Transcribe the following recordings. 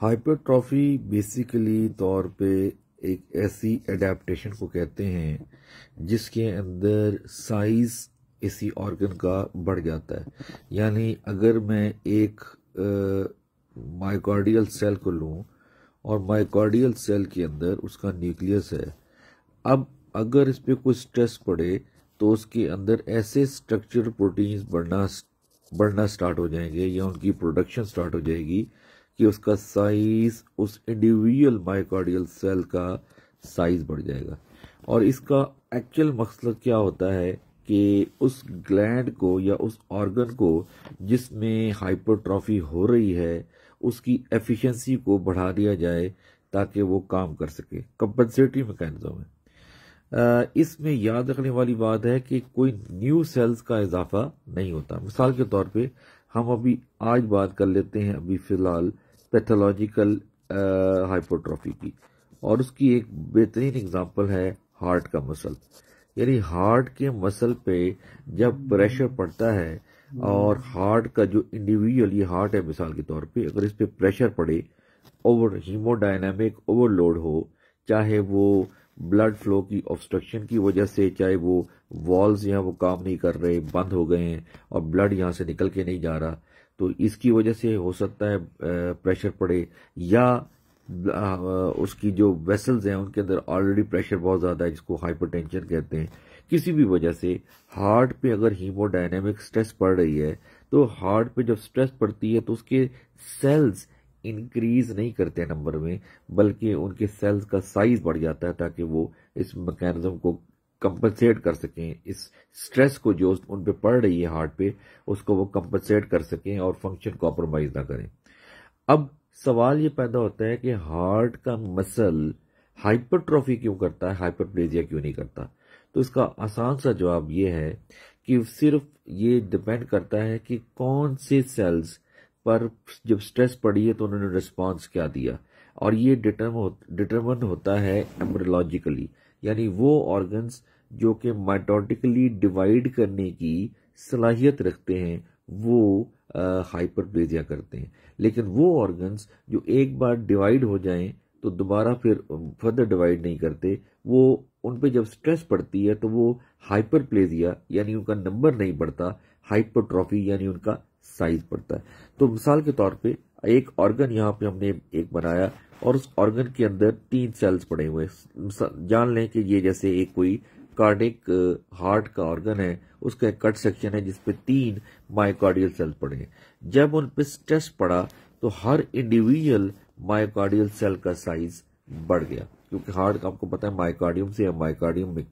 Hypertrophy basically तौर पे एक ऐसी एडेप्टेशन को कहते हैं जिसके अंदर साइज इसी ऑर्गन का बढ़ जाता है। यानी अगर मैं एक मायोकार्डियल सेल को लूं और मायोकार्डियल सेल के अंदर उसका न्यूक्लियस है, अब अगर इस पे कोई स्ट्रेस पड़े तो उसके अंदर ऐसे स्ट्रक्चर प्रोटीन्स बढ़ना स्टार्ट हो जाएंगे या उनकी प्रोडक्शन स्टार्ट हो जाएगी कि उसका साइज उस इंडिविजुअल मायोकार्डियल सेल का साइज बढ़ जाएगा। और इसका एक्चुअल मकसद क्या होता है कि उस ग्लैंड को या उस ऑर्गन को जिसमें हाइपरट्रॉफी हो रही है उसकी एफिशिएंसी को बढ़ा दिया जाए ताकि वो काम कर सके। कंपनसेटरी मैकेनिज्म है। इसमें याद रखने वाली बात है कि कोई न्यू सेल्स का इजाफा नहीं होता। मिसाल के तौर पे हम अभी आज बात कर लेते हैं अभी फिलहाल पैथोलॉजिकल हाइपरट्रॉफी की, और उसकी एक बेहतरीन एग्जांपल है हार्ट का मसल। यानी हार्ट के मसल पे जब प्रेशर पड़ता है और हार्ट का जो इंडिविजुअल ये हार्ट है मिसाल के तौर पे, अगर इस पे प्रेशर पड़े, ओवर हीमोडायनामिक ओवरलोड हो, चाहे वो ब्लड फ्लो की ऑब्स्ट्रक्शन की वजह से, चाहे वो वॉल्स यहाँ वो काम नहीं कर रहे, बंद हो गए हैं और ब्लड यहाँ से निकल के नहीं जा रहा, तो इसकी वजह से हो सकता है प्रेशर पड़े, या उसकी जो वेसल्स हैं उनके अंदर ऑलरेडी प्रेशर बहुत ज़्यादा है जिसको हाइपरटेंशन कहते हैं। किसी भी वजह से हार्ट पे अगर हीमोडायनेमिक स्ट्रेस पड़ रही है तो हार्ट पे जब स्ट्रेस पड़ती है तो उसके सेल्स इंक्रीज नहीं करते नंबर में, बल्कि उनके सेल्स का साइज बढ़ जाता है ताकि वो इस मैकेनिज्म को कंपनसेट कर सकें, इस स्ट्रेस को जो उन पे पड़ रही है हार्ट पे उसको वो कंपनसेट कर सकें और फंक्शन कॉम्प्रोमाइज ना करें। अब सवाल ये पैदा होता है कि हार्ट का मसल हाइपरट्रॉफी क्यों करता है, हाइपरप्लेजिया क्यों नहीं करता? तो इसका आसान सा जवाब ये है कि सिर्फ ये डिपेंड करता है कि कौन से सेल्स पर जब स्ट्रेस पड़ी है तो उन्होंने रिस्पांस क्या दिया, और ये डिटरमन होता है एम्ब्रियोलॉजिकली। यानी वो ऑर्गन्स जो कि माइटोटिकली डिवाइड करने की सलाहियत रखते हैं वो हाइपरप्लेजिया करते हैं, लेकिन वो ऑर्गन्स जो एक बार डिवाइड हो जाएं तो दोबारा फिर फर्दर डिवाइड नहीं करते, वो उन पे जब स्ट्रेस पड़ती है तो वो हाइपरप्लेजिया यानी उनका नंबर नहीं बढ़ता, हाइपरट्रॉफी यानी उनका साइज बढ़ता है। तो मिसाल के तौर पे एक ऑर्गन यहाँ पे हमने एक बनाया और उस ऑर्गन के अंदर 3 सेल्स पड़े हुए, जान लें कि ये जैसे एक कोई कार्डिक हार्ट का ऑर्गन है, उसका एक कट सेक्शन है जिसपे 3 मायोकार्डियल सेल्स पड़े हैं। जब उन पे स्ट्रेस पड़ा तो हर इंडिविजुअल मायोकार्डियल सेल का साइज बढ़ गया, क्योंकि हार्ट आपको पता है मायोकार्डियम से, मायोकार्डियम में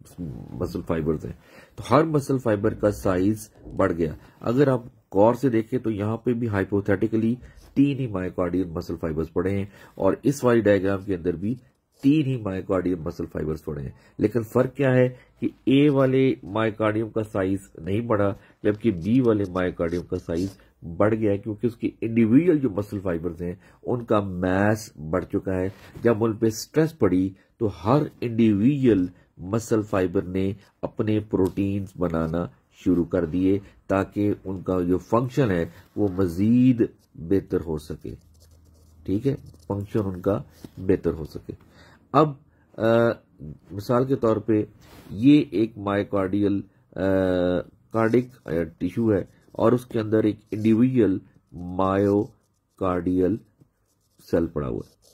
मसल फाइबर्स हैं, तो हर मसल फाइबर का साइज बढ़ गया। अगर आप गौर से देखें तो यहाँ पे भी हाइपोथेटिकली 3 ही मायोकार्डियल मसल फाइबर्स पड़े हैं और इस वाली डायग्राम के अंदर भी 3 ही मायोकार्डियल मसल फाइबर्स पड़े हैं। लेकिन फर्क क्या है कि ए वाले मायोकार्डियम का साइज नहीं बढ़ा जबकि बी वाले मायोकार्डियम का साइज बढ़ गया है, क्योंकि उसकी इंडिविजुअल जो मसल फाइबर्स हैं उनका मास बढ़ चुका है। जब उन पे स्ट्रेस पड़ी तो हर इंडिविजुअल मसल फाइबर ने अपने प्रोटीन्स बनाना शुरू कर दिए ताकि उनका जो फंक्शन है वो मजीद बेहतर हो सके। ठीक है, फंक्शन उनका बेहतर हो सके। अब मिसाल के तौर पे ये एक मायोकार्डियल कार्डिक टिश्यू है और उसके अंदर एक इंडिविजुअल मायोकार्डियल सेल पड़ा हुआ है।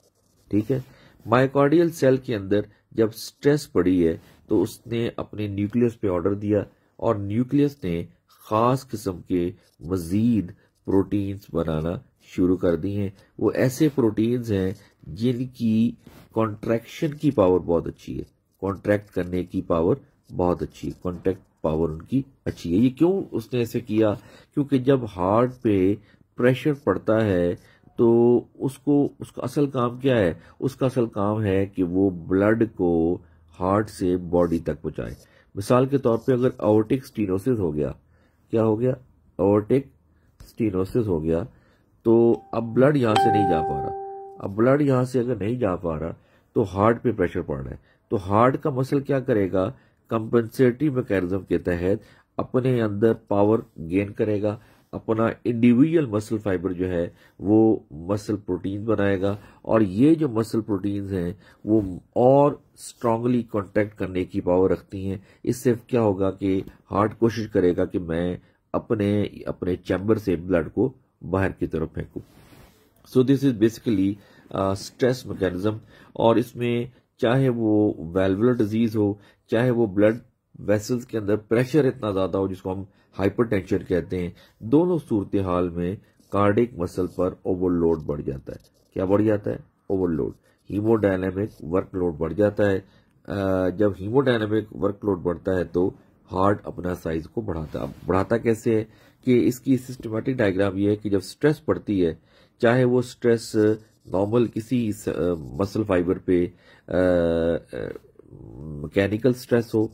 ठीक है, मायोकार्डियल सेल के अंदर जब स्ट्रेस पड़ी है तो उसने अपने न्यूक्लियस पे ऑर्डर दिया और न्यूक्लियस ने खास किस्म के मजीद प्रोटीन्स बनाना शुरू कर दी हैं। वो ऐसे प्रोटीन्स हैं जिनकी कॉन्ट्रैक्शन की पावर बहुत अच्छी है, कॉन्ट्रैक्ट करने की पावर बहुत अच्छी है, कॉन्ट्रैक्ट पावर उनकी अच्छी है। ये क्यों उसने ऐसे किया? क्योंकि जब हार्ट पे प्रेशर पड़ता है तो उसका असल काम क्या है? उसका असल काम है कि वो ब्लड को हार्ट से बॉडी तक पहुंचाए। मिसाल के तौर पे अगर एओर्टिक स्टेनोसिस हो गया, क्या हो गया? एओर्टिक स्टेनोसिस हो गया तो अब ब्लड यहां से नहीं जा पा रहा। अब ब्लड यहां से अगर नहीं जा पा रहा तो हार्ट पे प्रेशर पड़ रहा है, तो हार्ट का मसल क्या करेगा? कंपनसेटरी मैकेनिज्म के तहत अपने अंदर पावर गेन करेगा अपना इंडिविजुअल मसल फाइबर जो है वो मसल प्रोटीन बनाएगा, और ये जो मसल प्रोटीन्स हैं वो और स्ट्रांगली कांटेक्ट करने की पावर रखती हैं। इससे क्या होगा कि हार्ट कोशिश करेगा कि मैं अपने अपने चैम्बर से ब्लड को बाहर की तरफ फेंकूं। So this is basically stress mechanism, और इसमें चाहे वो वेल्वुलर डिजीज हो, चाहे वो ब्लड वेसल्स के अंदर प्रेशर इतना ज्यादा हो जिसको हम हाइपरटेंशन कहते हैं, दोनों सूरत हाल में कार्डिक मसल पर ओवरलोड बढ़ जाता है। क्या बढ़ जाता है? ओवरलोड। हीमोडायनेमिक वर्कलोड बढ़ जाता है। जब हीमोडायनेमिक वर्कलोड बढ़ता है तो हार्ट अपना साइज को बढ़ाता कैसे है कि इसकी सिस्टमेटिक डायग्राम ये है कि जब स्ट्रेस पड़ती है, चाहे वो स्ट्रेस नॉर्मल किसी मसल फाइबर पे मैकेनिकल स्ट्रेस हो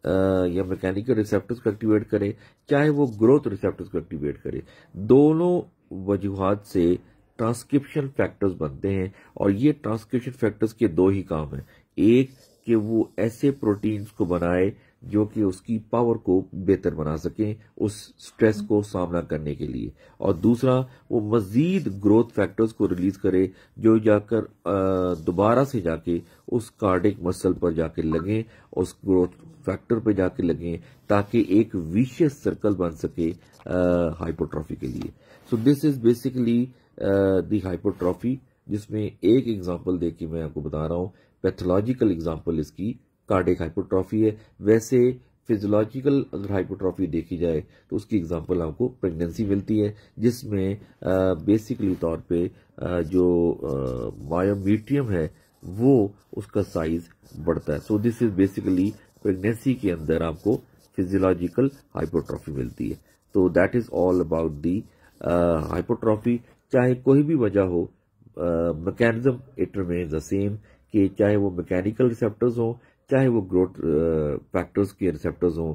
या मैकेनिकल रिसेप्टर्स को एक्टिवेट करे, चाहे वो ग्रोथ रिसेप्टर्स को एक्टिवेट करे, दोनों वजूहात से ट्रांसक्रिप्शन फैक्टर्स बनते हैं। और ये ट्रांसक्रिप्शन फैक्टर्स के दो ही काम हैं, एक कि वो ऐसे प्रोटीन्स को बनाए जो कि उसकी पावर को बेहतर बना सकें उस स्ट्रेस को सामना करने के लिए, और दूसरा वो मजीद ग्रोथ फैक्टर्स को रिलीज करे जो जाकर दोबारा से जाके उस कार्डिक मसल पर जाके लगें, उस ग्रोथ फैक्टर पर जाके लगें, ताकि एक विशियस सर्कल बन सके हाइपोट्रॉफी के लिए। सो this is basically the hypotrophy, जिसमें एक एग्जांपल देके मैं आपको बता रहा हूँ। पैथोलॉजिकल एग्जांपल इसकी कार्डिक हाइपोट्रॉफी है। वैसे फिजियोलॉजिकल अगर हाइपोट्रॉफी देखी जाए तो उसकी एग्जांपल आपको प्रेगनेंसी मिलती है, जिसमें बेसिकली तौर पे जो मायोमीट्रियम है वो उसका साइज बढ़ता है। सो दिस इज बेसिकली प्रेगनेंसी के अंदर आपको फिजियोलॉजिकल हाइपोट्रॉफी मिलती है। तो that is all about the hypotrophy. चाहे कोई भी वजह हो, mechanism it remains the same, कि चाहे वो मैकेनिकल रिसेप्टर्स हो, चाहे वो ग्रोथ फैक्टर्स के रिसेप्टर्स हों,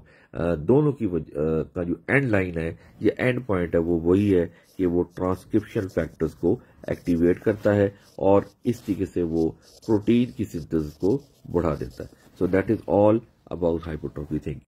दोनों की का जो एंड लाइन है, ये एंड पॉइंट है, वो वही है कि वो ट्रांसक्रिप्शन फैक्टर्स को एक्टिवेट करता है और इस तरीके से वो प्रोटीन की सिंथेसिस को बढ़ा देता है। So that is all about hypotrophy. Thank you.